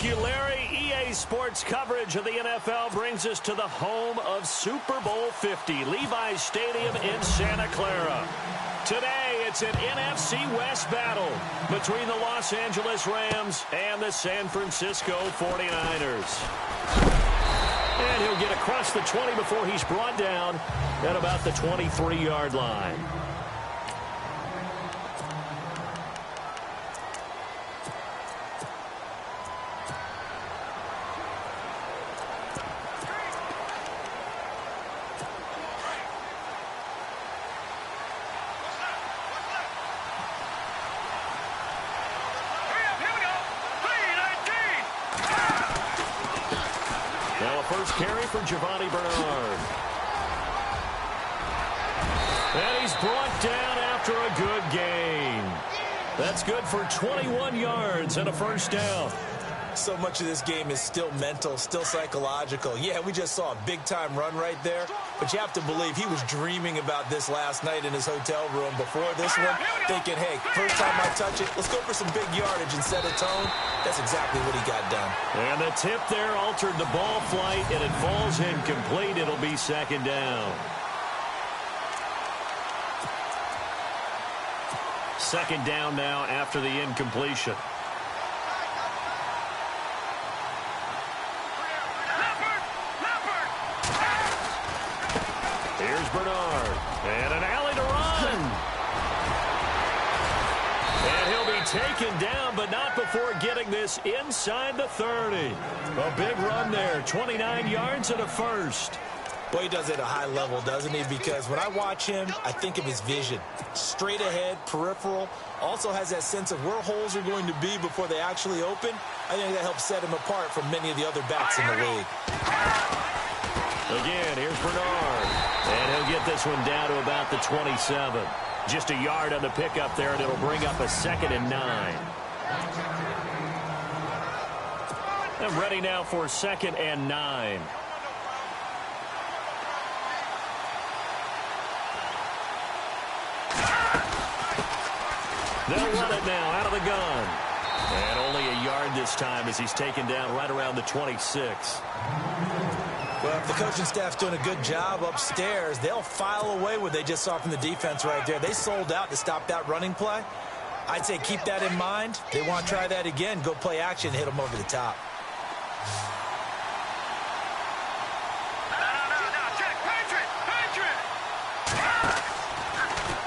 Thank you, Larry. EA Sports coverage of the NFL brings us to the home of Super Bowl 50, Levi's Stadium in Santa Clara. Today, it's an NFC West battle between the Los Angeles Rams and the San Francisco 49ers. And he'll get across the 20 before he's brought down at about the 23-yard line. First carry for Giovanni Bernard. And he's brought down after a good gain. That's good for 21 yards and a first down. So much of this game is still mental, still psychological. Yeah, we just saw a big-time run right there, but you have to believe he was dreaming about this last night in his hotel room before this one, thinking, hey, first time I touch it, let's go for some big yardage and set a tone. That's exactly what he got done. And the tip there altered the ball flight, and it falls incomplete. It'll be second down. Second down now after the incompletion. Here's Bernard. And an alley to run. And he'll be taken down, but not before getting this inside the 30. A big run there. 29 yards and a first. Well, he does it at a high level, doesn't he? Because when I watch him, I think of his vision. Straight ahead, peripheral. Also has that sense of where holes are going to be before they actually open. I think that helps set him apart from many of the other backs in the league. Again, here's Bernard. And he'll get this one down to about the 27. Just a yard on the pickup there, and it'll bring up a 2nd and 9. And ready now for 2nd and 9. They'll run it now out of the gun. And only a yard this time as he's taken down right around the 26. Well, if the coaching staff's doing a good job upstairs, they'll file away what they just saw from the defense right there. They sold out to stop that running play. I'd say keep that in mind. They want to try that again. Go play action, hit them over the top.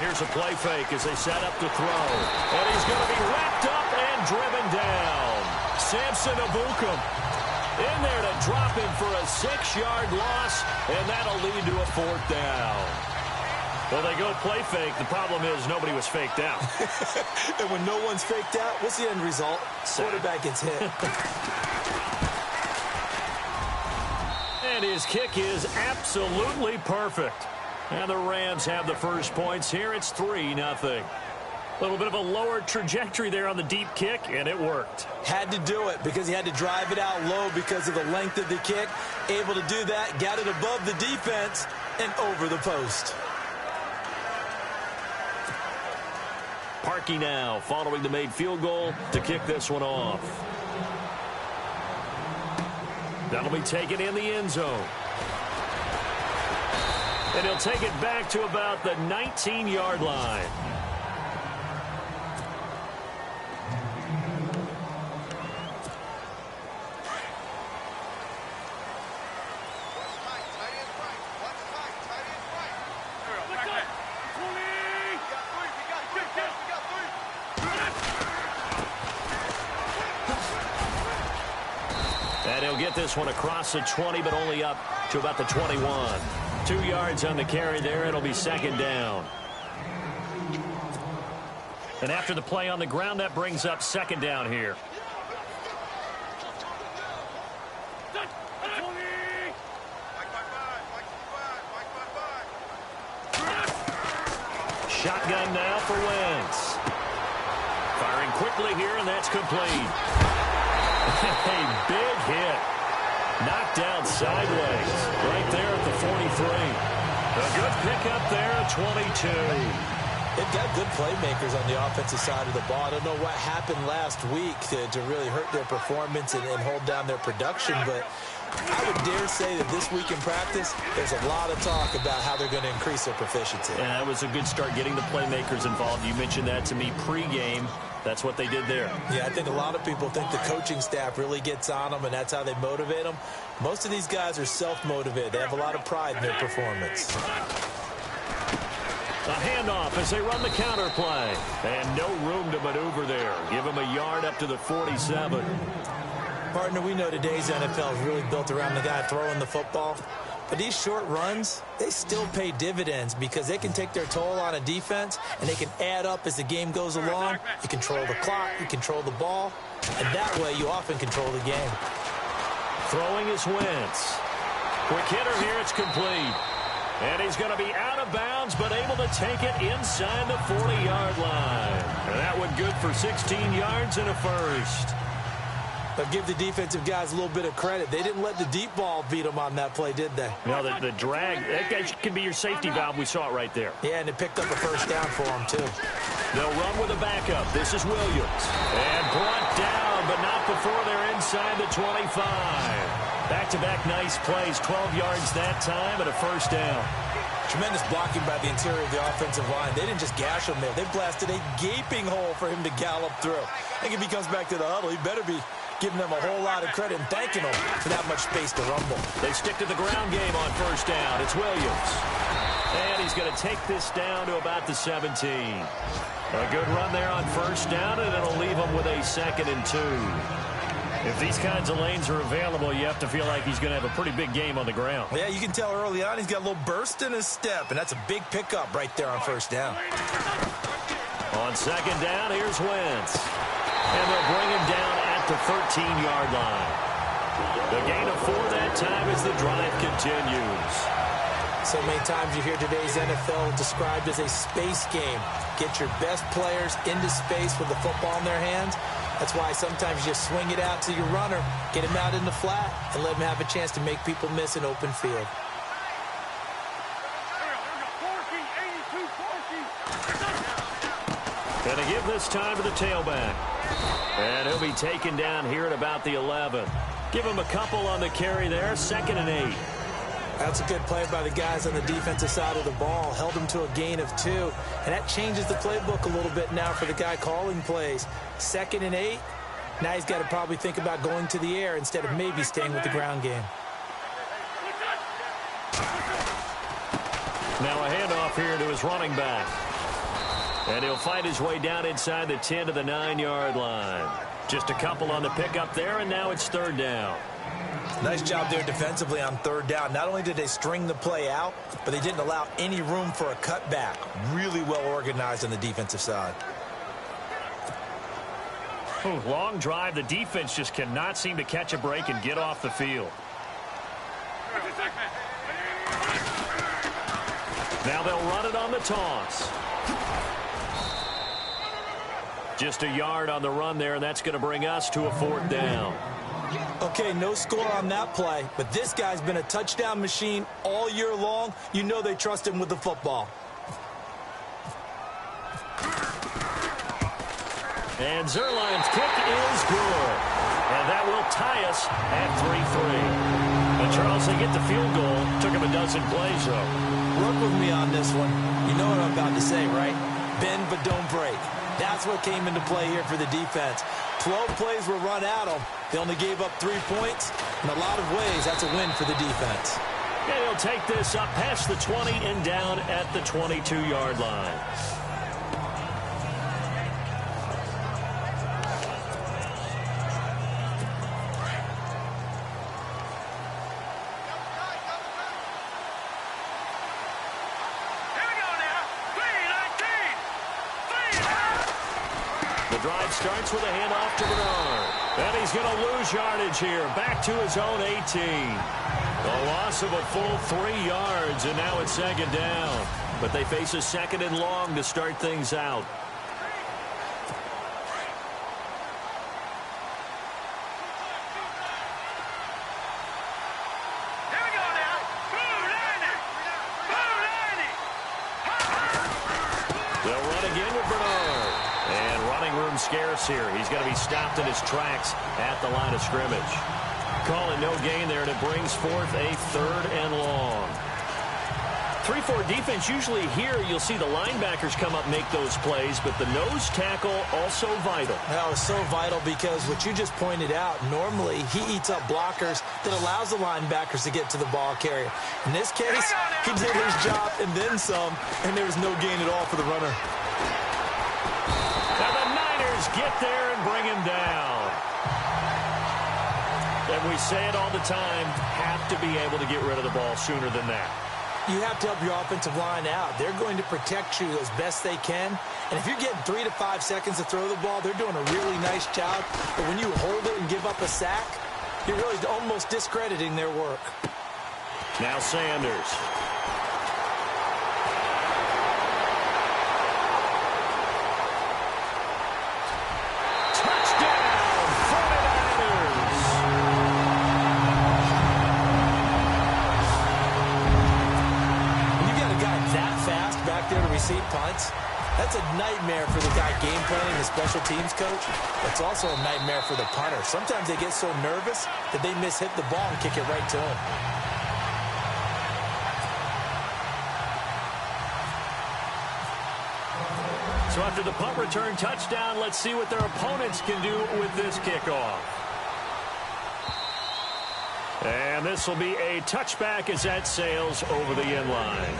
Here's a play fake as they set up to throw. And he's going to be wrapped up and driven down. Samson Abukum in there to drop him for a 6-yard loss, and that'll lead to a 4th down. Well, they go play fake. The problem is nobody was faked out. And when no one's faked out, what's the end result? Quarterback gets hit. And his kick is absolutely perfect. And the Rams have the first points here. It's 3-0. A little bit of a lower trajectory there on the deep kick, and it worked. Had to do it because he had to drive it out low because of the length of the kick. Able to do that, got it above the defense and over the post. Parkey now following the made field goal to kick this one off. That'll be taken in the end zone. And he'll take it back to about the 19-yard line. And he'll get this one across the 20, but only up to about the 21. 2 yards on the carry there. It'll be 2nd down. And after the play on the ground, that brings up 2nd down here. Shotgun now for Wentz. Firing quickly here, and that's complete. A big hit. Knocked down sideways right there at the 43. A good pickup there at 22. They've got good playmakers on the offensive side of the ball. I don't know what happened last week to really hurt their performance and hold down their production, but I would dare say that this week in practice, there's a lot of talk about how they're going to increase their proficiency. And that was a good start, getting the playmakers involved. You mentioned that to me pregame. That's what they did there. Yeah, I think a lot of people think the coaching staff really gets on them, and that's how they motivate them. Most of these guys are self-motivated. They have a lot of pride in their performance. A handoff as they run the counter play. And no room to maneuver there. Give him a yard up to the 47. Partner, we know today's NFL is really built around the guy throwing the football. But these short runs, they still pay dividends because they can take their toll on a defense, and they can add up as the game goes along. You control the clock, you control the ball, and that way you often control the game. Throwing is Wentz. Quick hitter here, it's complete. And he's going to be out of bounds, but able to take it inside the 40-yard line. And that one good for 16 yards and a first. But give the defensive guys a little bit of credit. They didn't let the deep ball beat them on that play, did they? No, the drag, that guy can be your safety valve. We saw it right there. Yeah, and it picked up a first down for them, too. They'll run with a backup. This is Williams. And brought down, but not before they're inside the 25. Back-to-back nice plays, 12 yards that time and a first down. Tremendous blocking by the interior of the offensive line. They didn't just gash him there. They blasted a gaping hole for him to gallop through. I think if he comes back to the huddle, he better be giving them a whole lot of credit and thanking them for that much space to rumble. They stick to the ground game on first down. It's Williams. And he's going to take this down to about the 17. A good run there on first down, and it'll leave him with a 2nd and 2. If these kinds of lanes are available, you have to feel like he's going to have a pretty big game on the ground. Yeah, you can tell early on he's got a little burst in his step, and that's a big pickup right there on first down. On second down, here's Wentz. And they'll bring him down at the 13-yard line. The gain of 4 that time as the drive continues. So many times you hear today's NFL described as a space game. Get your best players into space with the football in their hands. That's why sometimes you just swing it out to your runner, get him out in the flat, and let him have a chance to make people miss an open field. And to give this time to the tailback. And he'll be taken down here at about the 11. Give him a couple on the carry there, 2nd and 8. That's a good play by the guys on the defensive side of the ball. Held him to a gain of 2. And that changes the playbook a little bit now for the guy calling plays. 2nd and 8. Now he's got to probably think about going to the air instead of maybe staying with the ground game. Now a handoff here to his running back. And he'll fight his way down inside the 10 to the 9-yard line. Just a couple on the pickup there, and now it's 3rd down. Nice job there defensively on 3rd down. Not only did they string the play out, but they didn't allow any room for a cutback. Really well organized on the defensive side. Long drive. The defense just cannot seem to catch a break and get off the field. Now they'll run it on the toss. Just a yard on the run there, and that's going to bring us to a 4th down. Okay, no score on that play, but this guy's been a touchdown machine all year long. You know they trust him with the football. And Zerline's kick is good. And that will tie us at 3-3. And Charles, they get the field goal. Took him a dozen plays, though. Work with me on this one. You know what I'm about to say, right? Bend but don't break. That's what came into play here for the defense. 12 plays were run at them. They only gave up 3 points. In a lot of ways, that's a win for the defense. And he'll take this up past the 20 and down at the 22-yard line. Drive starts with a handoff to Bernard. And he's going to lose yardage here. Back to his own 18. A loss of a full 3 yards, and now it's 2nd down. But they face a 2nd and long to start things out. They'll run again with Bernard. And running room scarce here. He's going to be stopped in his tracks at the line of scrimmage. Calling no gain there, and it brings forth a 3rd and long. 3-4 defense, usually here you'll see the linebackers come up make those plays, but the nose tackle also vital. That was so vital because what you just pointed out, normally he eats up blockers that allows the linebackers to get to the ball carrier. In this case, he did his job and then some, and there was no gain at all for the runner. And the Niners get there and bring him down. And we say it all the time, have to be able to get rid of the ball sooner than that. You have to help your offensive line out. They're going to protect you as best they can. And if you're getting 3 to 5 seconds to throw the ball, they're doing a really nice job. But when you hold it and give up a sack, you're really almost discrediting their work. Now Sanders. Receive punts. That's a nightmare for the guy game planning, the special teams coach. It's also a nightmare for the punter. Sometimes they get so nervous that they mishit the ball and kick it right to him. So after the punt return touchdown, let's see what their opponents can do with this kickoff. And this will be a touchback as that sails over the end line.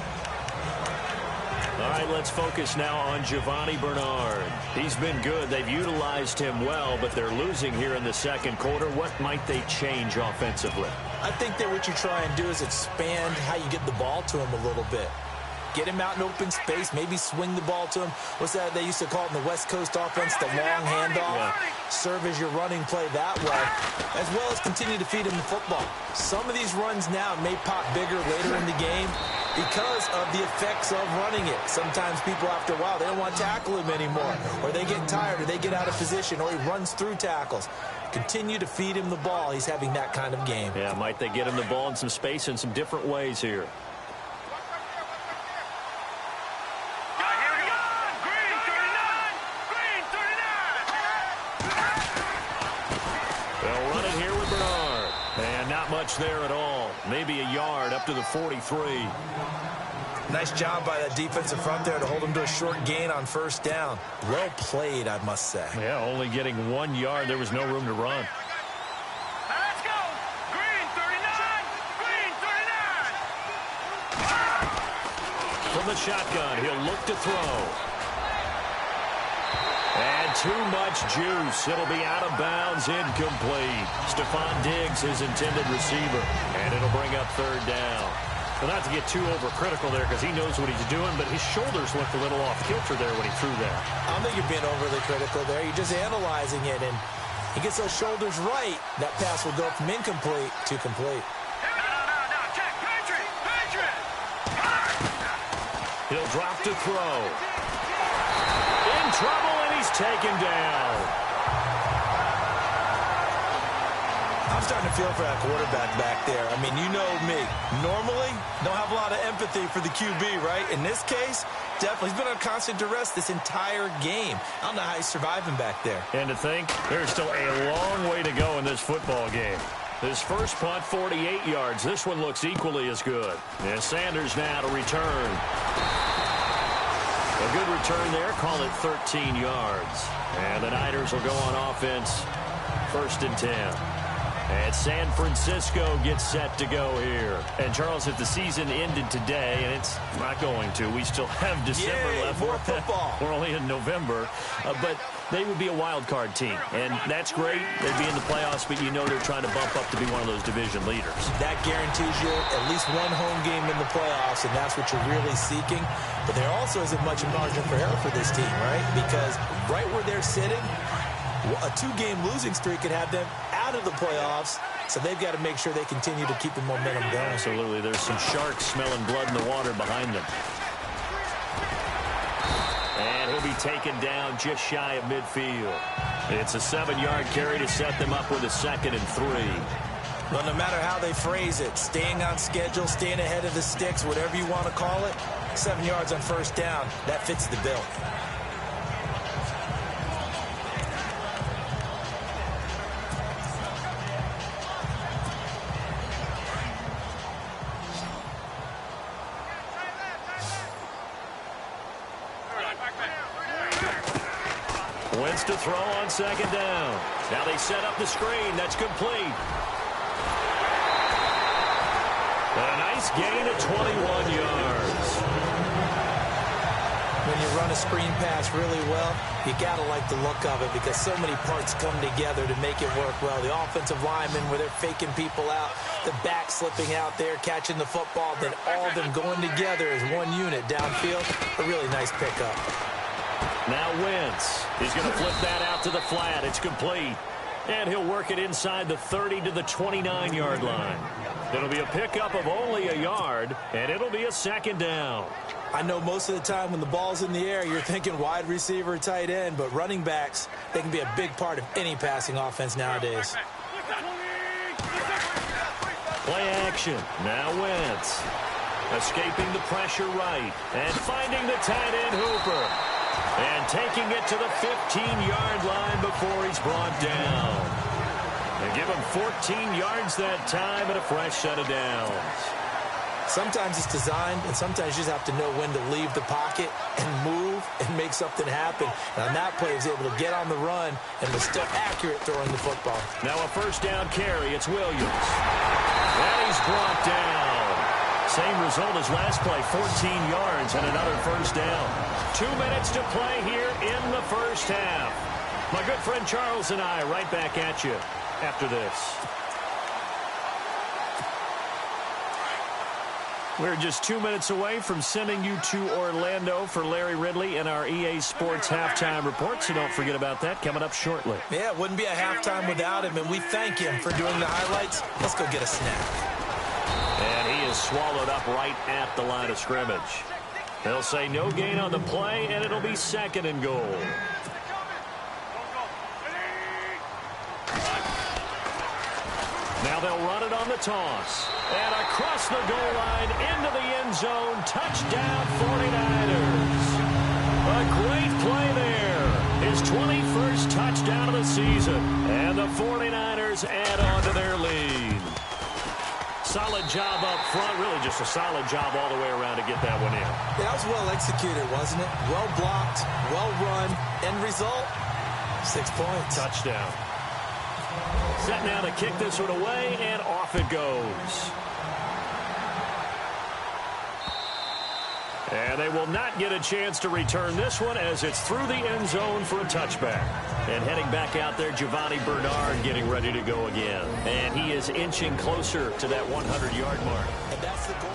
All right, let's focus now on Giovanni Bernard. He's been good. They've utilized him well, but they're losing here in the second quarter. What might they change offensively? I think that what you try and do is expand how you get the ball to him a little bit. Get him out in open space, maybe swing the ball to him. What's that they used to call it in the West Coast offense, the long handoff? Yeah. Serve as your running play that way, as well as continue to feed him the football. Some of these runs now may pop bigger later in the game because of the effects of running it. Sometimes people, after a while, they don't want to tackle him anymore, or they get tired, or they get out of position, or he runs through tackles. Continue to feed him the ball. He's having that kind of game. Yeah, might they get him the ball in some space in some different ways here. There at all. Maybe a yard up to the 43. Nice job by that defensive front there to hold him to a short gain on first down. Well played, I must say. Yeah, only getting 1 yard. There was no room to run. Let's go. Green 39. Green 39. From the shotgun, he'll look to throw. And too much juice. It'll be out of bounds, incomplete. Stephon Diggs, his intended receiver. And it'll bring up third down. Well, not to get too overcritical there because he knows what he's doing, but his shoulders looked a little off kilter there when he threw that. I don't think you're being overly critical there. You're just analyzing it, and he gets those shoulders right. That pass will go from incomplete to complete. He'll drop to throw. In trouble, and he's taken down. I'm starting to feel for that quarterback back there. I mean, you know me. Normally, don't have a lot of empathy for the QB, right? In this case, definitely. He's been on constant duress this entire game. I don't know how he's surviving back there. And to think, there's still a long way to go in this football game. His first punt, 48 yards. This one looks equally as good. And Sanders now to return. A good return there. Call it 13 yards. And the Niners will go on offense. 1st and 10. And San Francisco gets set to go here. And, Charles, if the season ended today, and it's not going to, we still have December left. More football. We're only in November. But they would be a wild card team. And that's great. They'd be in the playoffs, but you know they're trying to bump up to be one of those division leaders. That guarantees you at least one home game in the playoffs, and that's what you're really seeking. But there also isn't much margin for error for this team, right? Because right where they're sitting, a 2-game losing streak could have them out of the playoffs, so they've got to make sure they continue to keep the momentum going. Absolutely. There's some sharks smelling blood in the water behind them. And he'll be taken down just shy of midfield. It's a 7-yard carry to set them up with a 2nd and 3. Well, no matter how they phrase it, staying on schedule, staying ahead of the sticks, whatever you want to call it, 7 yards on first down, that fits the bill. Wentz to throw on second down. Now they set up the screen. That's complete. And a nice gain of 21 yards. When you run a screen pass really well, you got to like the look of it because so many parts come together to make it work well. The offensive linemen, where they're faking people out, the back slipping out there, catching the football, then all of them going together as one unit downfield. A really nice pickup. Now Wentz. He's going to flip that out to the flat. It's complete. And he'll work it inside the 30 to the 29-yard line. It'll be a pickup of only a yard, and it'll be a second down. I know most of the time when the ball's in the air, you're thinking wide receiver, tight end, but running backs, they can be a big part of any passing offense nowadays. Play action. Now Wentz. Escaping the pressure right. And finding the tight end Hooper. And taking it to the 15-yard line before he's brought down. They give him 14 yards that time and a fresh set of downs. Sometimes it's designed, and sometimes you just have to know when to leave the pocket and move and make something happen. And on that play, he was able to get on the run and was still accurate throwing the football. Now a first down carry. It's Williams. And he's brought down. Same result as last play, 14 yards and another first down. 2 minutes to play here in the first half. My good friend Charles and I right back at you after this. We're just 2 minutes away from sending you to Orlando for Larry Ridley and our EA Sports Halftime Report, so don't forget about that coming up shortly. Yeah, it wouldn't be a halftime without him, and we thank him for doing the highlights. Let's go get a snack. And he is swallowed up right at the line of scrimmage. They'll say no gain on the play, and it'll be second and goal. Now they'll run it on the toss. And across the goal line into the end zone. Touchdown 49ers. A great play there. His 21st touchdown of the season. And the 49ers add on to their lead. Solid job up front. Really just a solid job all the way around to get that one in. Yeah, that was well executed, wasn't it? Well blocked, well run. End result, 6 points. Touchdown. Set now to kick this one away, and off it goes. And they will not get a chance to return this one as it's through the end zone for a touchback. And heading back out there, Giovanni Bernard getting ready to go again. And he is inching closer to that 100-yard mark. And that's the goal.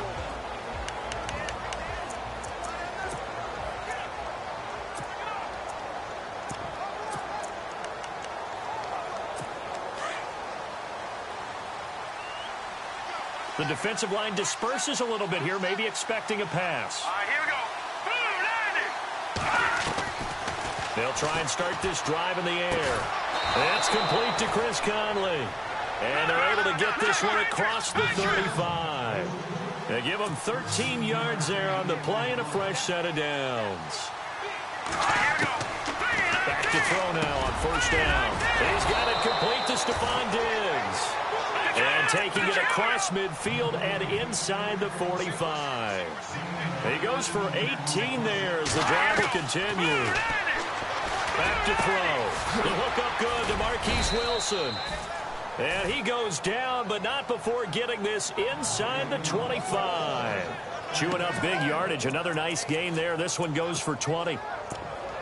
The defensive line disperses a little bit here, maybe expecting a pass. All right, here we go. Boom, They'll try and start this drive in the air. It's complete to Chris Conley. And they're able to get this one across the 35. They give him 13 yards there on the play and a fresh set of downs. Back to throw now on first down. He's got it complete to Stephon Diggs. And taking it across midfield and inside the 45. He goes for 18 there as the drive will continue. Back to throw. The hook up good to Marquise Wilson. And he goes down, but not before getting this inside the 25. Chewing up big yardage. Another nice gain there. This one goes for 20.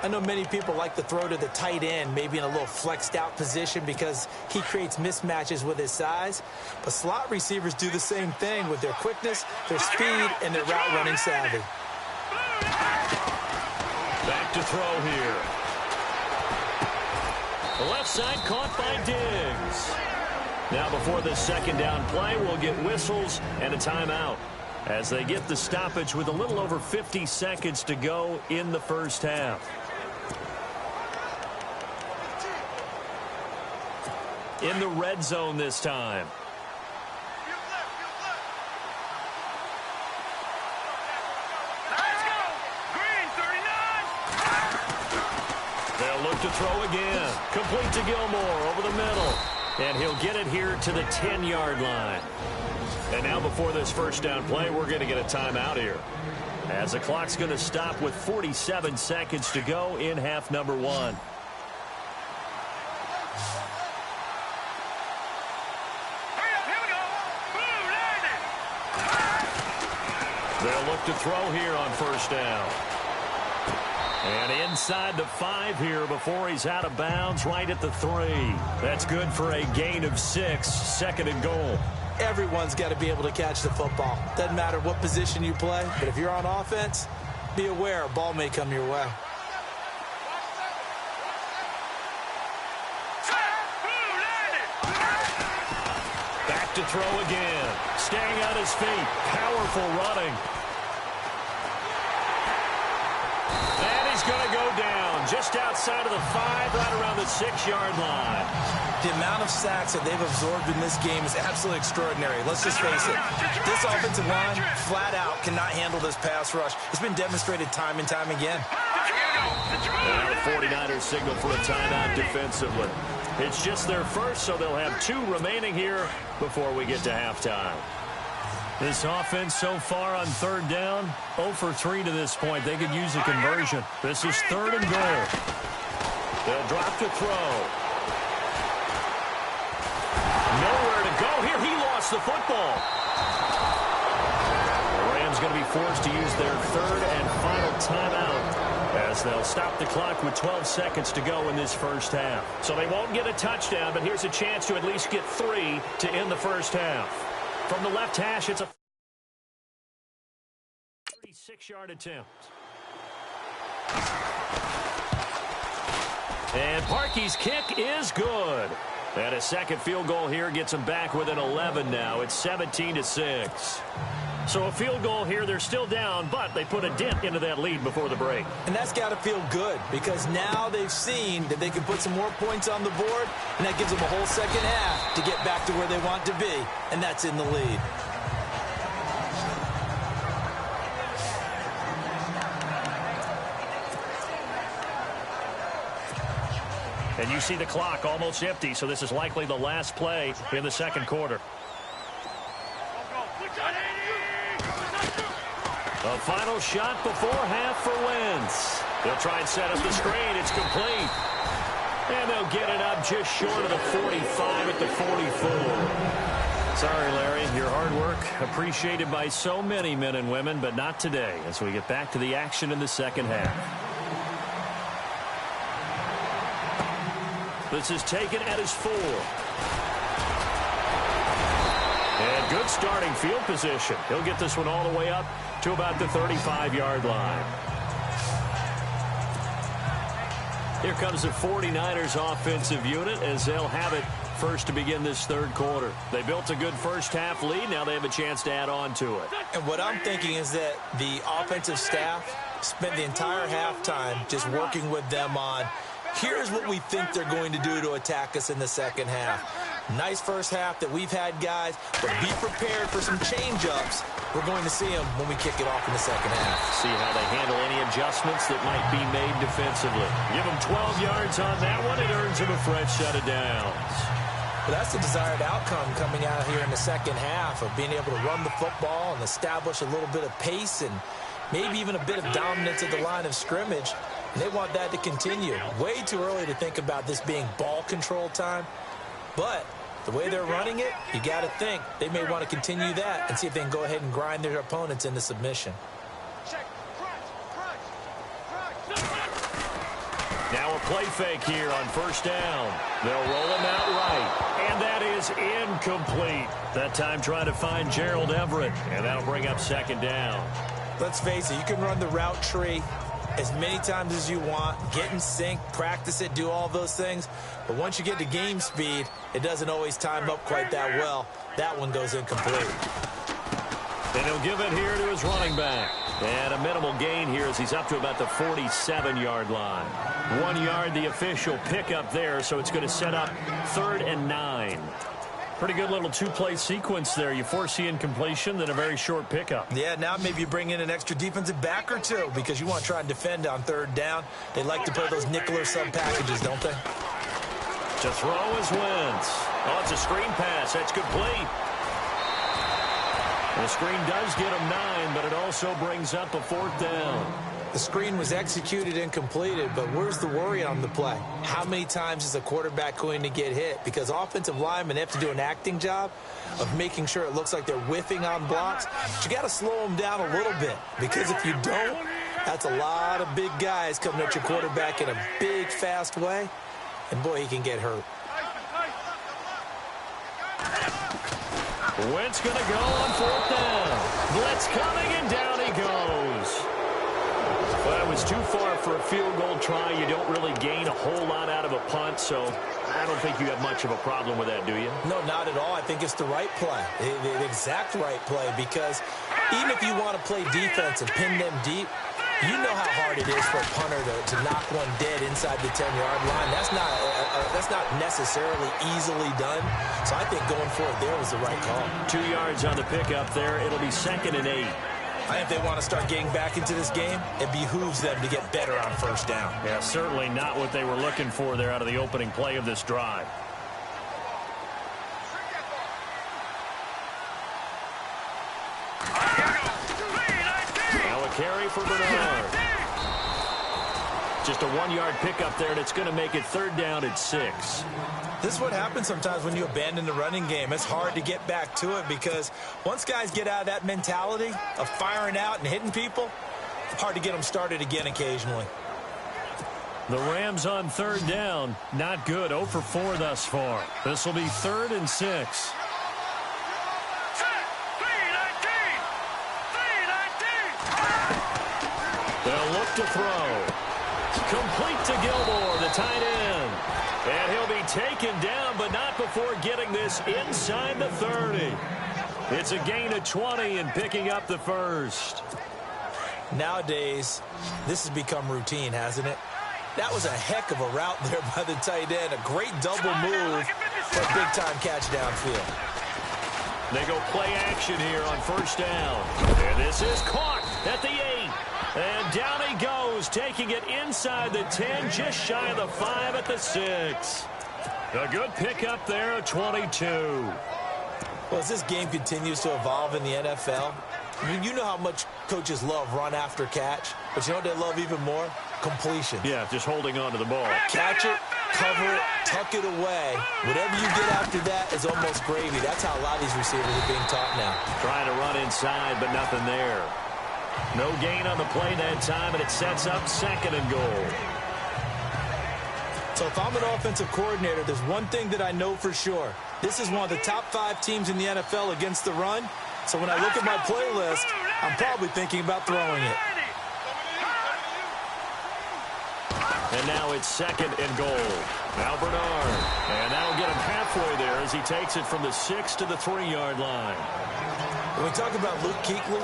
I know many people like to throw to the tight end, maybe in a little flexed out position because he creates mismatches with his size. But slot receivers do the same thing with their quickness, their speed, and their route running savvy. Back to throw here. The left side caught by Diggs. Now before the second down play, we'll get whistles and a timeout as they get the stoppage with a little over 50 seconds to go in the first half. In the red zone this time. They'll look to throw again. Complete to Gilmore over the middle. And he'll get it here to the 10-yard line. And now before this first down play, we're going to get a timeout here, as the clock's going to stop with 47 seconds to go in half number 1. They'll look to throw here on first down. And inside the 5 here before he's out of bounds, right at the 3. That's good for a gain of 6, second and goal. Everyone's got to be able to catch the football. Doesn't matter what position you play, but if you're on offense, be aware a ball may come your way. Back to throw again. Staying on his feet. Powerful running. And he's going to go down just outside of the 5, right around the 6-yard line. The amount of sacks that they've absorbed in this game is absolutely extraordinary. Let's just face it. This offensive line, flat out, cannot handle this pass rush. It's been demonstrated time and time again. Now the 49ers signal for a timeout defensively. It's just their first, so they'll have 2 remaining here before we get to halftime. This offense so far on third down, 0 for 3 to this point. They could use a conversion. This is 3rd and goal. They'll drop to throw. Nowhere to go here. He lost the football. The Rams going to be forced to use their 3rd and final timeout, as they'll stop the clock with 12 seconds to go in this first half. So they won't get a touchdown, but here's a chance to at least get 3 to end the first half. From the left hash, it's a 36-yard attempt. And Parkey's kick is good. And a second field goal here gets them back within 11 now. It's 17-6. So a field goal here, they're still down, but they put a dent into that lead before the break. And that's got to feel good, because now they've seen that they can put some more points on the board, and that gives them a whole second half to get back to where they want to be, and that's in the lead. And you see the clock almost empty, so this is likely the last play in the second quarter. A final shot before half for Wentz. They'll try and set up the screen. It's complete. And they'll get it up just short of the 45 at the 44. Sorry, Larry. Your hard work appreciated by so many men and women, but not today as we get back to the action in the second half. This is taken at his 4. And good starting field position. He'll get this one all the way up to about the 35-yard line. Here comes the 49ers offensive unit as they'll have it first to begin this third quarter. They built a good first half lead. Now they have a chance to add on to it. And what I'm thinking is that the offensive staff spent the entire halftime just working with them on, here's what we think they're going to do to attack us in the second half. Nice first half that we've had, guys, but be prepared for some change-ups. We're going to see them when we kick it off in the second half. See how they handle any adjustments that might be made defensively. Give them 12 yards on that one. It earns them a fresh set of downs. But that's the desired outcome coming out here in the second half, of being able to run the football and establish a little bit of pace and maybe even a bit of dominance at the line of scrimmage. And they want that to continue. Way too early to think about this being ball control time. But the way they're running it, you got to think they may want to continue that and see if they can go ahead and grind their opponents into submission. Now a play fake here on first down. They'll roll him out right. And that is incomplete. That time trying to find Gerald Everett. And that'll bring up second down. Let's face it, you can run the route tree as many times as you want, get in sync, practice it, do all those things. But once you get to game speed, it doesn't always time up quite that well. That one goes incomplete. And he'll give it here to his running back. And a minimal gain here as he's up to about the 47-yard line. 1 yard, the official pickup there, so it's going to set up 3rd and 9. Pretty good little two-play sequence there. You force the incompletion, then a very short pickup. Yeah, now maybe you bring in an extra defensive back or two because you want to try and defend on third down. They like to play those nickel or sub packages, don't they? To throw is Wentz. Oh, it's a screen pass. That's complete. The screen does get him 9, but it also brings up a 4th down. The screen was executed and completed, but where's the worry on the play? How many times is a quarterback going to get hit? Because offensive linemen have to do an acting job of making sure it looks like they're whiffing on blocks. But you got to slow them down a little bit, because if you don't, that's a lot of big guys coming at your quarterback in a big, fast way, and boy, he can get hurt. Wentz going to go on 4th down. Blitz coming, and down he goes. Well, it was too far for a field goal try. You don't really gain a whole lot out of a punt, so I don't think you have much of a problem with that, do you? No, not at all. I think it's the right play, the exact right play, because even if you want to play defense and pin them deep, you know how hard it is for a punter to knock one dead inside the 10-yard line. That's not necessarily easily done, so I think going for it there was the right call. 2 yards on the pickup there. It'll be 2nd and 8. I think they want to start getting back into this game. It behooves them to get better on 1st down. Yeah, certainly not what they were looking for there out of the opening play of this drive. Now a carry for Bernard. Just a 1-yard pickup there, and it's going to make it 3rd down at 6. This is what happens sometimes when you abandon the running game. It's hard to get back to it because once guys get out of that mentality of firing out and hitting people, it's hard to get them started again occasionally. The Rams on 3rd down. Not good. 0 for 4 thus far. This will be 3rd and 6. They'll look to throw. Complete to Gilmore, the tight end. And he'll be taken down, but not before getting this inside the 30. It's a gain of 20 and picking up the 1st. Nowadays, this has become routine, hasn't it? That was a heck of a route there by the tight end. A great double move for a big-time catch downfield. They go play action here on 1st down. And this is caught at the 8. And down he goes, taking it inside the 10, just shy of the 5 at the 6. A good pickup there at 22. Well, as this game continues to evolve in the NFL, I mean, you know how much coaches love run after catch, but you know what they love even more? Completion. Yeah, just holding on to the ball. Catch it, cover it, tuck it away. Whatever you get after that is almost gravy. That's how a lot of these receivers are being taught now. Trying to run inside, but nothing there. No gain on the play that time, and it sets up 2nd and goal. So if I'm an offensive coordinator, there's one thing that I know for sure. This is one of the top 5 teams in the NFL against the run. So when I look at my playlist, I'm probably thinking about throwing it. And now it's 2nd and goal. Now Bernard. And that'll get him halfway there as he takes it from the 6 to the 3-yard line. When we talk about Luke Kuechly,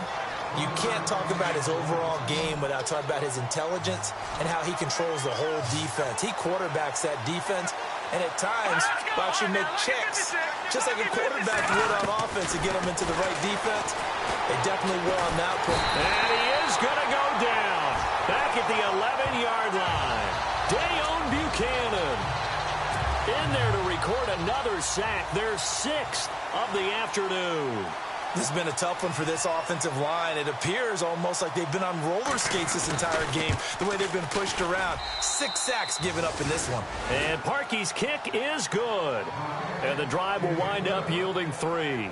you can't talk about his overall game without talking about his intelligence and how he controls the whole defense. He quarterbacks that defense, and at times will actually make checks, just like a quarterback would on offense to get them into the right defense. They definitely will on that point. And he is going to go down back at the 11-yard line. Dayon Buchanan in there to record another sack, their 6th of the afternoon. This has been a tough one for this offensive line. It appears almost like they've been on roller skates this entire game, the way they've been pushed around. 6 sacks given up in this one. And Parkey's kick is good. And the drive will wind up yielding 3.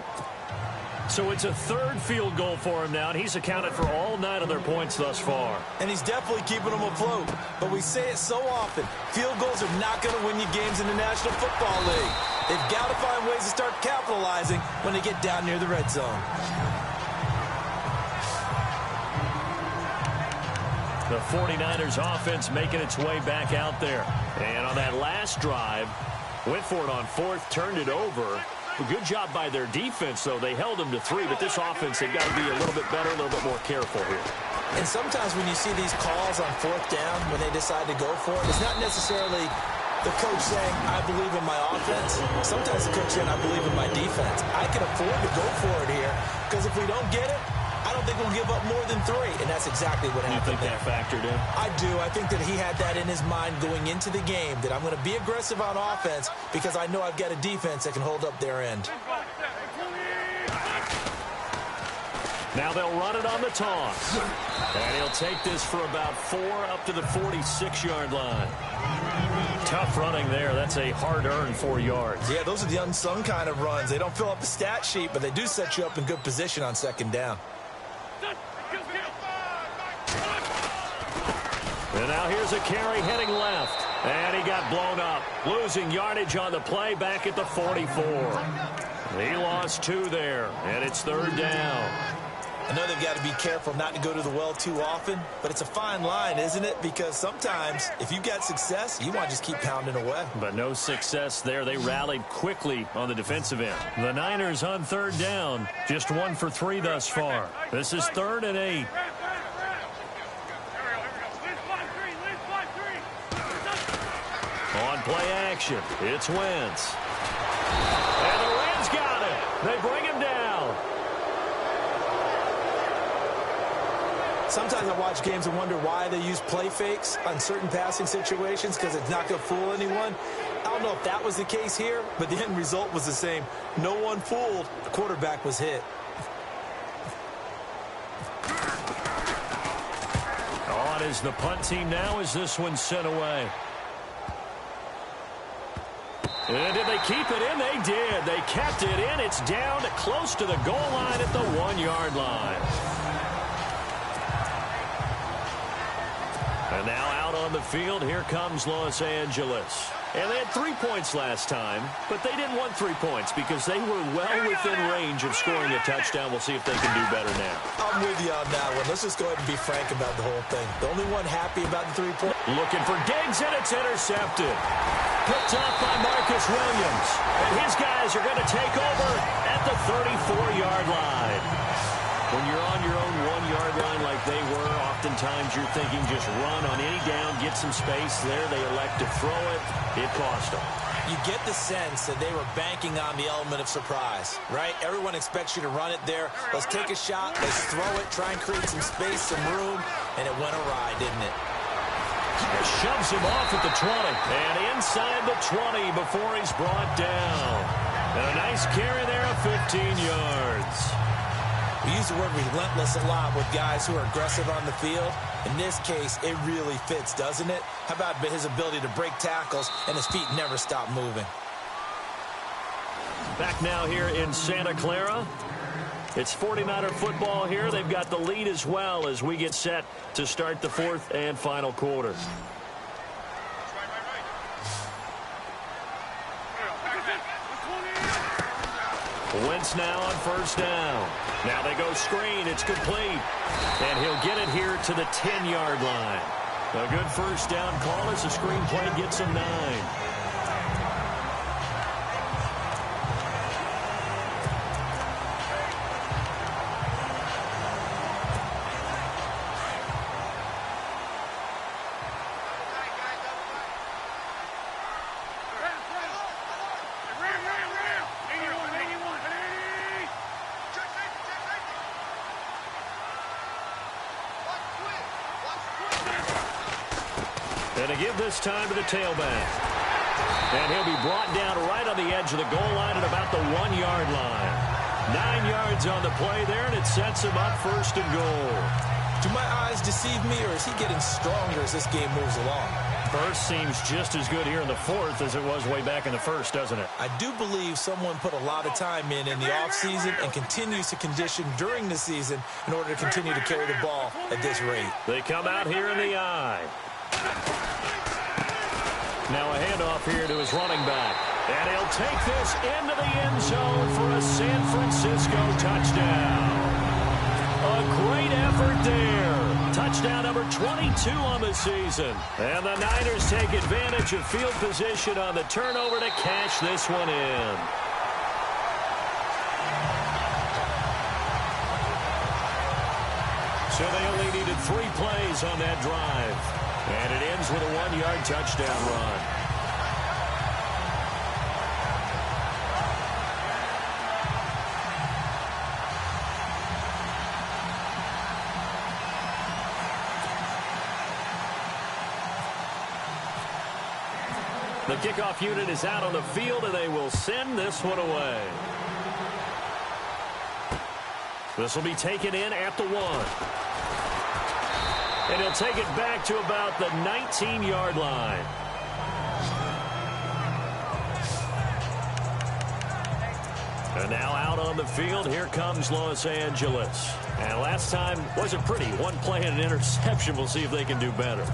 So it's a 3rd field goal for him now, and he's accounted for all 9 of their points thus far. And he's definitely keeping them afloat. But we say it so often, field goals are not going to win you games in the National Football League. They've got to find ways to start capitalizing when they get down near the red zone. The 49ers offense making its way back out there. And on that last drive, went for it on 4th, turned it over. A good job by their defense, though. They held them to 3, but this offense, they've got to be a little bit better, a little bit more careful here. And sometimes when you see these calls on 4th down, when they decide to go for it, it's not necessarily The coach saying, I believe in my offense. Sometimes the coach saying, I believe in my defense. I can afford to go for it here because if we don't get it, I don't think we'll give up more than 3, and that's exactly what happened. You think that factored in? I do. I think that he had that in his mind going into the game, that I'm going to be aggressive on offense because I know I've got a defense that can hold up their end. Now they'll run it on the toss. And he'll take this for about 4 up to the 46-yard line. Tough running there. That's a hard-earned 4 yards. Yeah, those are the unsung kind of runs. They don't fill up the stat sheet, but they do set you up in good position on second down. And now here's a carry heading left. And he got blown up. Losing yardage on the play back at the 44. He lost 2 there, and it's 3rd down. I know they've got to be careful not to go to the well too often, but it's a fine line, isn't it? Because sometimes, if you've got success, you want to just keep pounding away. But no success there. They rallied quickly on the defensive end. The Niners on 3rd down, just 1 for 3 thus far. This is 3rd and 8. On play action, it's Wentz. And the Rams got it. They bring him down. Sometimes I watch games and wonder why they use play fakes on certain passing situations because it's not going to fool anyone. I don't know if that was the case here, but the end result was the same. No one fooled. The quarterback was hit. On is the punt team now as this one's sent away. And did they keep it in? They did. They kept it in. It's down to close to the goal line at the 1-yard line. And now out on the field, here comes Los Angeles. And they had 3 points last time, but they didn't want 3 points because they were well within range of scoring a touchdown. We'll see if they can do better now. I'm with you on that one. Let's just go ahead and be frank about the whole thing. The only one happy about the 3-point. Looking for Diggs, and it's intercepted. Picked up by Marcus Williams. And his guys are going to take over at the 34-yard line. When you're on your own 1-yard line like they were, oftentimes you're thinking just run on any down, get some space there. They elect to throw it. It cost them. You get the sense that they were banking on the element of surprise, right? Everyone expects you to run it there. Let's take a shot. Let's throw it. Try and create some space, some room. And it went awry, didn't it? It shoves him off at the 20. And inside the 20 before he's brought down. And a nice carry there of 15 yards. We use the word relentless a lot with guys who are aggressive on the field. In this case, it really fits, doesn't it? How about his ability to break tackles and his feet never stop moving? Back now here in Santa Clara. It's 49er football here. They've got the lead as well as we get set to start the 4th and final quarter. Wentz now on 1st down. Now they go screen. It's complete. And he'll get it here to the 10-yard line. A good 1st down call as the screen play gets him 9. And to give this time to the tailback. And he'll be brought down right on the edge of the goal line at about the 1-yard line. 9 yards on the play there, and it sets him up 1st and goal. Do my eyes deceive me, or is he getting stronger as this game moves along? First seems just as good here in the 4th as it was way back in the 1st, doesn't it? I do believe someone put a lot of time in the offseason and continues to condition during the season in order to continue to carry the ball at this rate. They come out here in the eye. Now a handoff here to his running back. And he'll take this into the end zone for a San Francisco touchdown. A great effort there. Touchdown number 22 on the season. And the Niners take advantage of field position on the turnover to cash this one in. So they only needed 3 plays on that drive. And it ends with a 1-yard touchdown run. The kickoff unit is out on the field, and they will send this one away. This will be taken in at the 1. And he'll take it back to about the 19-yard line. And now out on the field, here comes Los Angeles. And last time wasn't pretty. One play and an interception. We'll see if they can do better.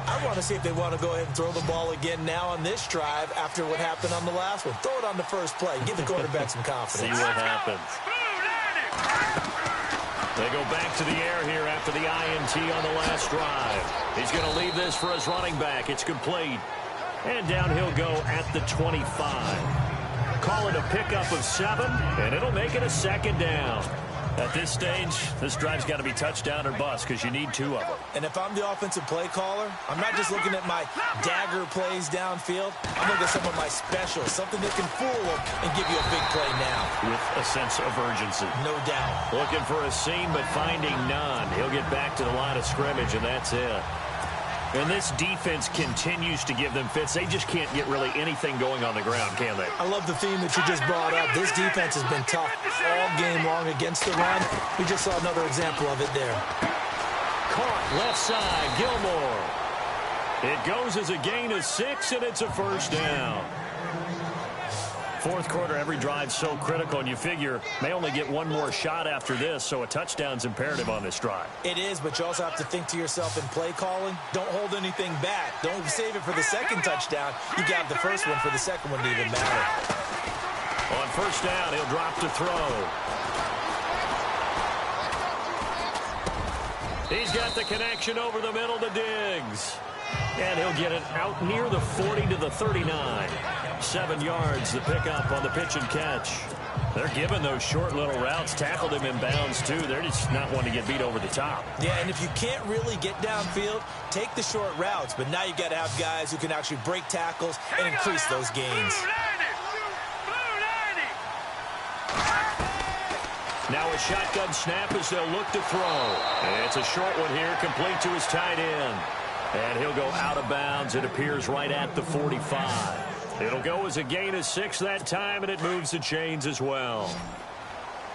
I want to see if they want to go ahead and throw the ball again now on this drive after what happened on the last one. Throw it on the first play. Give the quarterback some confidence. See what happens. They go back to the air here after the INT on the last drive. He's going to leave this for his running back. It's complete. And down he'll go at the 25. Call it a pickup of 7, and it'll make it a second down. At this stage, this drive's got to be touchdown or bust because you need 2 of them. And if I'm the offensive play caller, I'm not just looking at my dagger plays downfield. I'm looking at some of my specials, something that can fool them and give you a big play now. With a sense of urgency. No doubt. Looking for a seam, but finding none. He'll get back to the line of scrimmage, and that's it. And this defense continues to give them fits. They just can't get really anything going on the ground, can they? I love the theme that you just brought up. This defense has been tough all game long against the run. We just saw another example of it there. Caught left side, Gilmore. It goes as a gain of 6, and it's a first down. Fourth quarter, every drive's so critical, and you figure may only get one more shot after this, so a touchdown's imperative on this drive. It is, but you also have to think to yourself in play calling, don't hold anything back. Don't save it for the second touchdown. You got the first one for the second one to even matter. On first down, he'll drop to throw. He's got the connection over the middle to Diggs. And he'll get it out near the 40 to the 39. 7 yards, the pickup on the pitch and catch. They're giving those short little routes. Tackled him in bounds, too. They're just not wanting to get beat over the top. Yeah, and if you can't really get downfield, take the short routes. But now you got to have guys who can actually break tackles and increase those gains. Now a shotgun snap as they'll look to throw. And it's a short one here, complete to his tight end. And he'll go out of bounds. It appears right at the 45. It'll go as a gain of 6 that time, and it moves the chains as well.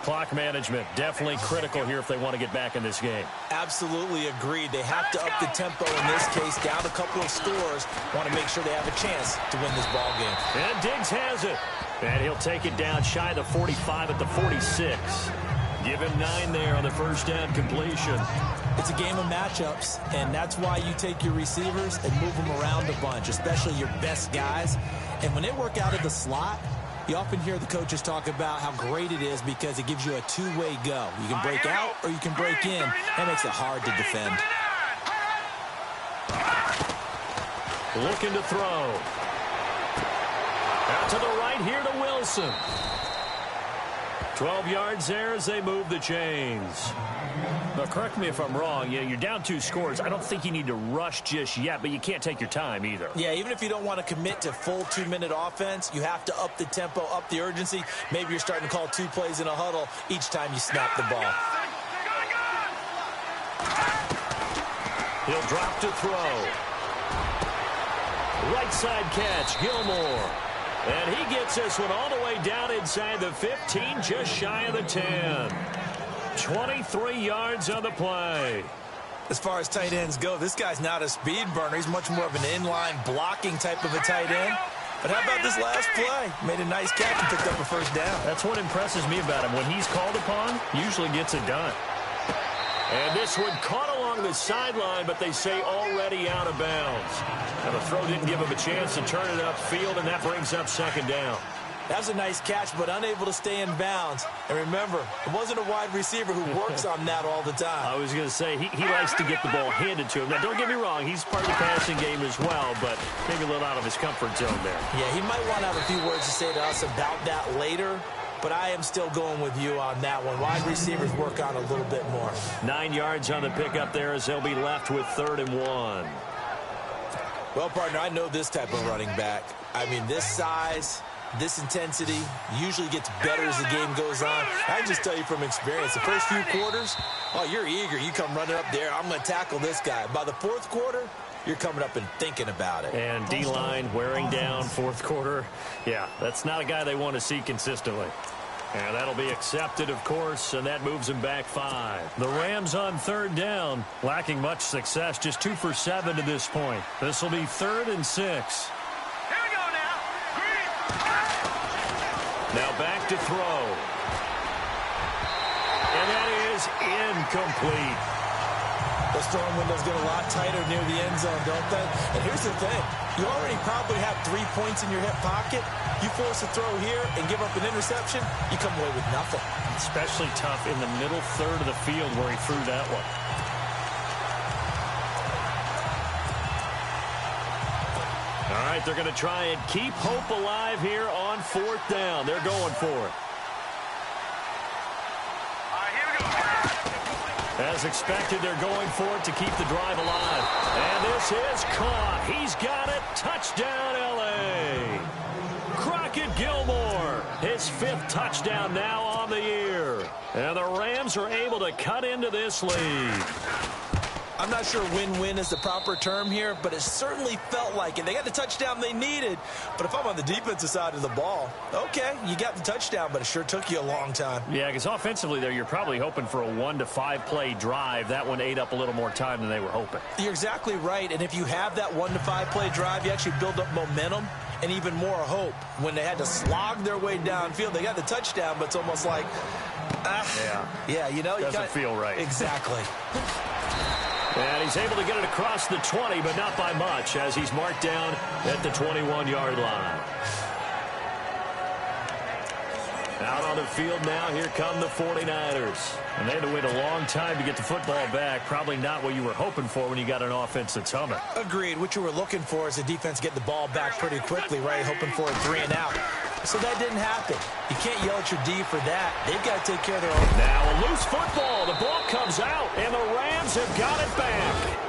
Clock management definitely critical here if they want to get back in this game. Absolutely agreed. They have to up the tempo in this case, down a couple of scores. Want to make sure they have a chance to win this ball game. And Diggs has it. And he'll take it down shy of the 45 at the 46. Give him 9 there on the first down completion. It's a game of matchups, and that's why you take your receivers and move them around a bunch, especially your best guys. And when they work out of the slot, you often hear the coaches talk about how great it is because it gives you a two-way go. You can break out or you can break in. That makes it hard to defend. Looking to throw. Out to the right here to Wilson. 12 yards there as they move the chains. Now, correct me if I'm wrong. You're down 2 scores. I don't think you need to rush just yet, but you can't take your time either. Yeah, even if you don't want to commit to full 2-minute offense, you have to up the tempo, up the urgency. Maybe you're starting to call 2 plays in a huddle each time you snap the ball. He'll drop to throw. Right side catch, Gilmore. And he gets this one all the way down inside the 15, just shy of the 10. 23 yards on the play. As far as tight ends go, this guy's not a speed burner. He's much more of an inline blocking type of a tight end. But how about this last play? Made a nice catch and picked up a first down. That's what impresses me about him. When he's called upon, usually gets it done. And this one caught along the sideline, but they say already out of bounds. Now the throw didn't give him a chance to turn it upfield, and that brings up second down. That's a nice catch, but unable to stay in bounds. And remember, it wasn't a wide receiver who works on that all the time. I was going to say, he likes to get the ball handed to him. Now, don't get me wrong, he's part of the passing game as well, but maybe a little out of his comfort zone there. Yeah, he might want to have a few words to say to us about that later, but I am still going with you on that one. Wide receivers work on a little bit more. 9 yards on the pickup there as they'll be left with 3rd and 1. Well, partner, I know this type of running back. I mean, this size, this intensity usually gets better as the game goes on. I can just tell you from experience, the first few quarters, oh, you're eager. You come running up there, I'm going to tackle this guy. By the 4th quarter, you're coming up and thinking about it. And D-line wearing down fourth quarter. Yeah, that's not a guy they want to see consistently. And that'll be accepted, of course, and that moves him back 5. The Rams on third down, lacking much success, just 2 for 7 to this point. This will be 3rd and 6. Here we go now. Green. Now back to throw. And that is incomplete. Those throwing windows get a lot tighter near the end zone, don't they? And here's the thing. You already probably have 3 points in your hip pocket. You force a throw here and give up an interception, you come away with nothing. Especially tough in the middle third of the field where he threw that one. All right, they're going to try and keep hope alive here on 4th down. They're going for it. All right, here we go. As expected, they're going for it to keep the drive alive. And this is caught. He's got it. Touchdown, L.A. Crockett Gilmore, his 5th touchdown now on the year. And the Rams are able to cut into this lead. I'm not sure win-win is the proper term here, but it certainly felt like it. They got the touchdown they needed, but if I'm on the defensive side of the ball, okay, you got the touchdown, but it sure took you a long time. Yeah, because offensively there, you're probably hoping for a 1 to 5 play drive. That one ate up a little more time than they were hoping. You're exactly right, and if you have that 1 to 5 play drive, you actually build up momentum and even more hope. When they had to slog their way downfield, they got the touchdown, but it's almost like, yeah, you know, doesn't feel right. Exactly. And he's able to get it across the 20, but not by much, as he's marked down at the 21-yard line. Out on the field now, here come the 49ers. And they had to wait a long time to get the football back. Probably not what you were hoping for when you got an offense that's humming. Agreed. What you were looking for is the defense get the ball back pretty quickly, right? Hoping for a 3 and out. So that didn't happen. You can't yell at your D for that. They've got to take care of their own. Now a loose football. The ball comes out, and the Rams have got it back.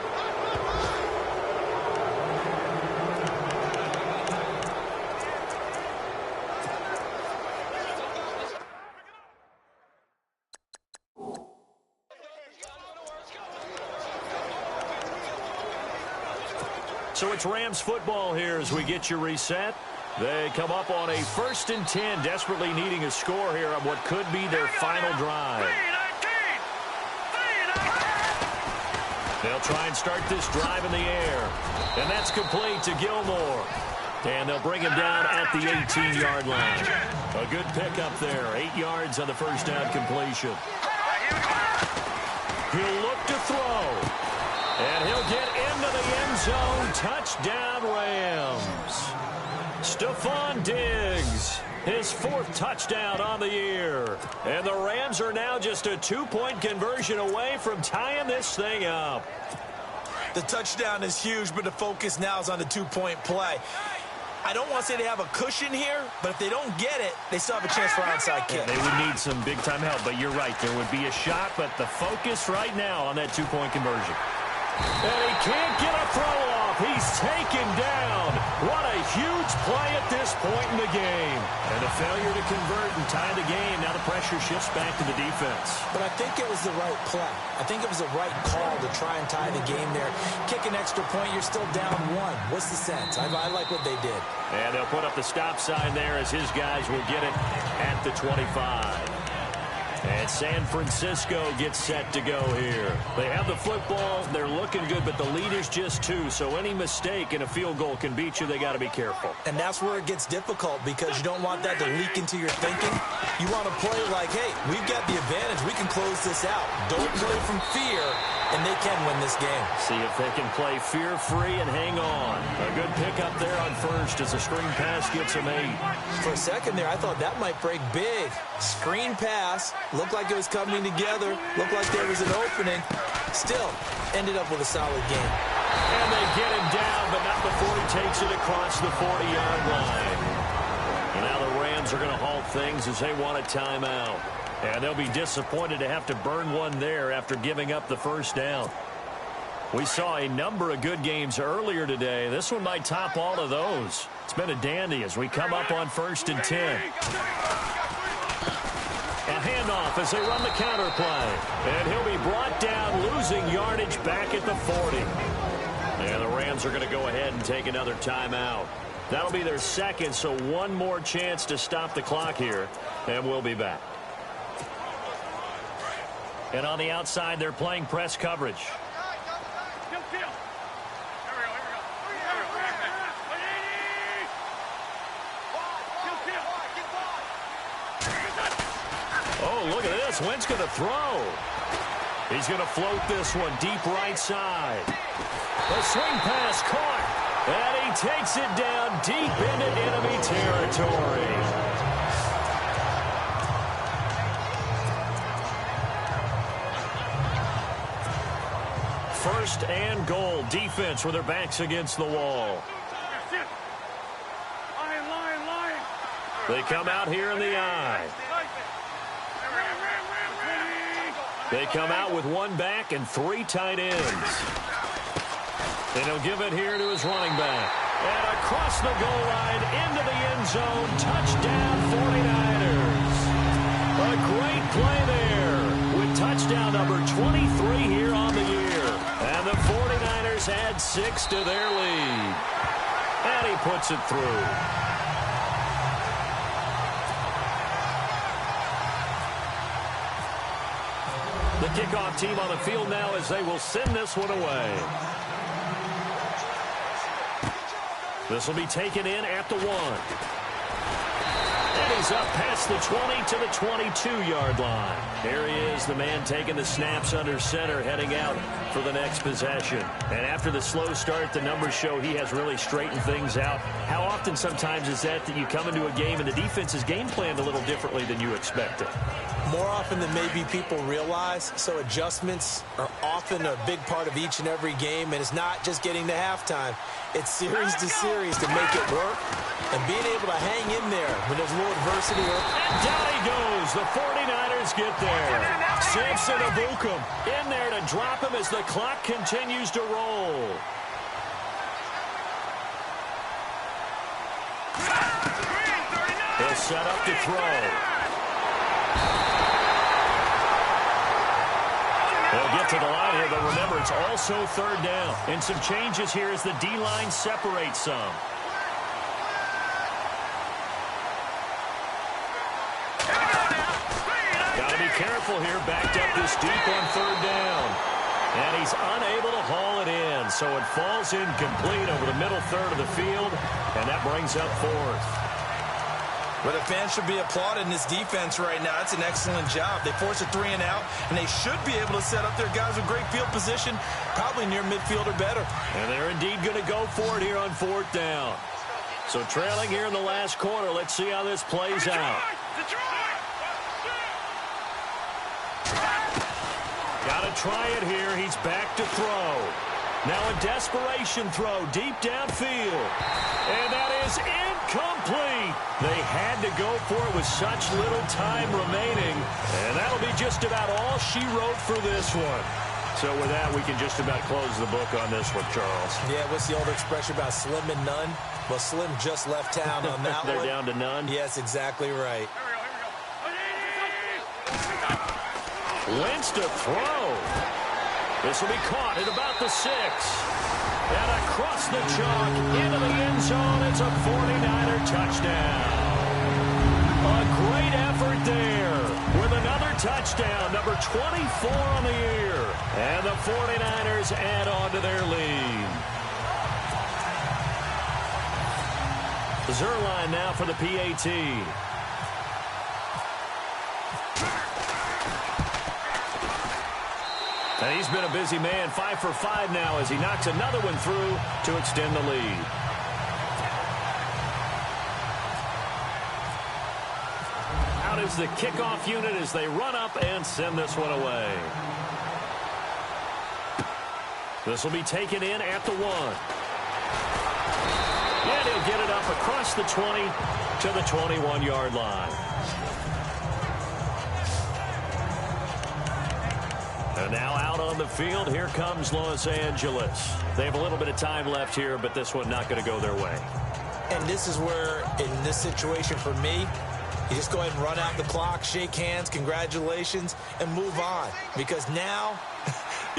So it's Rams football here as we get you reset. They come up on a 1st and 10, desperately needing a score here on what could be their final drive. They'll try and start this drive in the air. And that's complete to Gilmore. And they'll bring him down at the 18-yard line. A good pickup there. 8 yards on the first down completion. He'll look to throw. And he'll get into the end zone. Touchdown, Rams. Stephon Diggs, his 4th touchdown on the year. And the Rams are now just a 2-point conversion away from tying this thing up. The touchdown is huge, but the focus now is on the 2-point play. I don't want to say they have a cushion here, but if they don't get it, they still have a chance for an onside kick. Yeah, they would need some big-time help, but you're right. There would be a shot, but the focus right now on that 2-point conversion. And he can't get a throw off. He's taken down. What a huge play at this point in the game. And a failure to convert and tie the game. Now the pressure shifts back to the defense. But I think it was the right play. I think it was the right call to try and tie the game there. Kick an extra point, you're still down 1. What's the sense? I like what they did. And they'll put up the stop sign there as his guys will get it at the 25. And San Francisco gets set to go here. They have the football. They're looking good, but the lead is just 2. So any mistake in a field goal can beat you. They got to be careful. And that's where it gets difficult because you don't want that to leak into your thinking. You want to play like, hey, we've got the advantage. We can close this out. Don't play from fear, and they can win this game. See if they can play fear-free and hang on. A good pickup there on first as a screen pass gets them 8. For a second there, I thought that might break big. Screen pass. Looked like it was coming together. Looked like there was an opening. Still, ended up with a solid game. And they get him down, but not before he takes it across the 40-yard line. And now the Rams are going to halt things as they want a timeout. And they'll be disappointed to have to burn one there after giving up the first down. We saw a number of good games earlier today. This one might top all of those. It's been a dandy as we come up on 1st and 10. A handoff as they run the counter play. And he'll be brought down, losing yardage back at the 40. And the Rams Rams are going to go ahead and take another timeout. That'll be their second, so one more chance to stop the clock here, and we'll be back. And on the outside, they're playing press coverage. Oh, look at this. Wentz going to throw. He's going to float this one deep right side. The swing pass caught. And he takes it down deep into enemy territory. First and goal. Defense with their backs against the wall. They come out here in the eye. They come out with one back and three tight ends. And he'll give it here to his running back. And across the goal line into the end zone. Touchdown 49ers. A great play there with touchdown number 23 here on the year. And the 49ers add 6 to their lead. And he puts it through. The kickoff team on the field now as they will send this one away. This will be taken in at the 1. And he's up past the 20 to the 22-yard line. Here he is, the man taking the snaps under center, heading out for the next possession. And after the slow start, the numbers show he has really straightened things out. How often sometimes is that you come into a game and the defense is game planned a little differently than you expected? More often than maybe people realize, so adjustments are often a big part of each and every game, and it's not just getting to halftime. It's series to series to make it work, and being able to hang in there when there's a little adversity. And down he goes. The 49ers get there. Samson Abukum in there to drop him as the clock continues to roll. He'll set up to throw. They'll get to the line here, but remember, it's also third down. And some changes here as the D-line separates some. Got to be careful here, backed up this deep on third down. And he's unable to haul it in, so it falls incomplete over the middle third of the field, and that brings up fourth. Well, the fans should be applauding this defense right now. It's an excellent job. They force a 3-and-out, and they should be able to set up their guys with great field position, probably near midfield or better. And they're indeed going to go for it here on fourth down. So trailing here in the last quarter. Let's see how this plays out. Got to try it here. He's back to throw. Now a desperation throw deep downfield. And that is incomplete. They had to go for it with such little time remaining. And that'll be just about all she wrote for this one. So with that, we can just about close the book on this one, Charles. Yeah, what's the old expression about slim and none? Well, Slim just left town on that They're one. down to none? Yes, exactly right. Wentz to throw. This will be caught at about the 6. And across the chalk into the end zone. It's a 49er touchdown. A great effort there with another touchdown, number 24 on the year. And the 49ers add on to their lead. Zerline now for the PAT. And he's been a busy man, 5 for 5 now as he knocks another one through to extend the lead. Out is the kickoff unit as they run up and send this one away. This will be taken in at the 1. And he'll get it up across the 20 to the 21-yard line. And now out on the field, here comes Los Angeles. They have a little bit of time left here, but this one not going to go their way. And this is where, in this situation for me, you just go ahead and run out the clock, shake hands, congratulations, and move on. Because now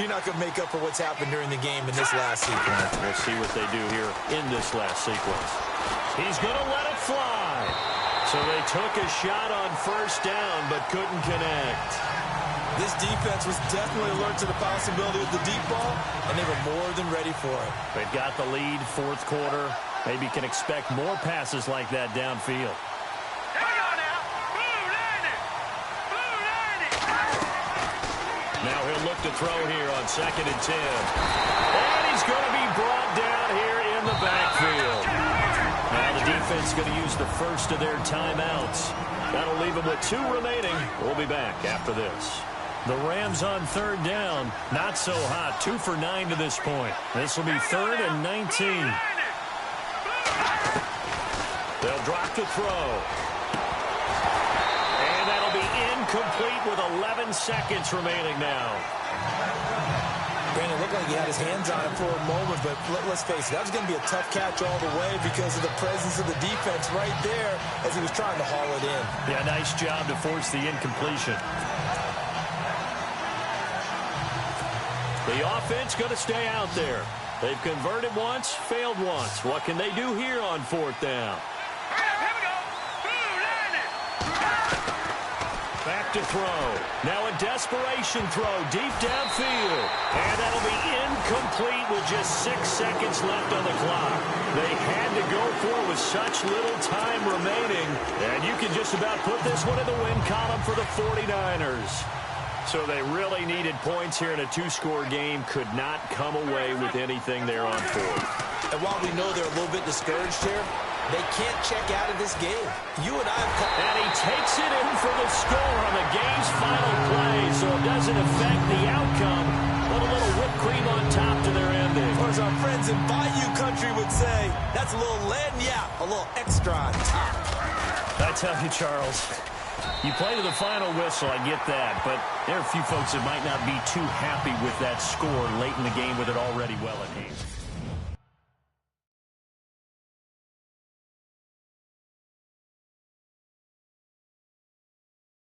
You're not going to make up for what's happened during the game in this last sequence. We'll see what they do here in this last sequence. He's going to let it fly. So they took a shot on first down, but couldn't connect. This defense was definitely alert to the possibility of the deep ball, and they were more than ready for it. They've got the lead, fourth quarter. Maybe can expect more passes like that downfield. Now he'll look to throw here on 2nd and 10. And he's going to be brought down here in the backfield. Now the defense is going to use the first of their timeouts. That'll leave them with 2 remaining. We'll be back after this. The Rams on 3rd down. Not so hot. 2 for 9 to this point. This will be 3rd and 19. They'll drop to throw. And that'll be incomplete with 11 seconds remaining now. Brandon, it looked like he had his hands on it for a moment, but let's face it, that was going to be a tough catch all the way because of the presence of the defense right there as he was trying to haul it in. Yeah, nice job to force the incompletion. The offense going to stay out there. They've converted once, failed once. What can they do here on 4th down? Back to throw. Now a desperation throw deep downfield. And that'll be incomplete with just 6 seconds left on the clock. They had to go for it with such little time remaining. And you can just about put this one in the win column for the 49ers. So they really needed points here in a 2-score game. Could not come away with anything there on 4th. And while we know they're a little bit discouraged here, they can't check out of this game. You and I have... And he takes it in for the score on the game's final play, so it doesn't affect the outcome. But a little whipped cream on top to their ending. Or as our friends in Bayou Country would say, that's a little lagniappe, a little extra on top. I tell you, Charles, you play to the final whistle, I get that. But there are a few folks that might not be too happy with that score late in the game with it already well in hand.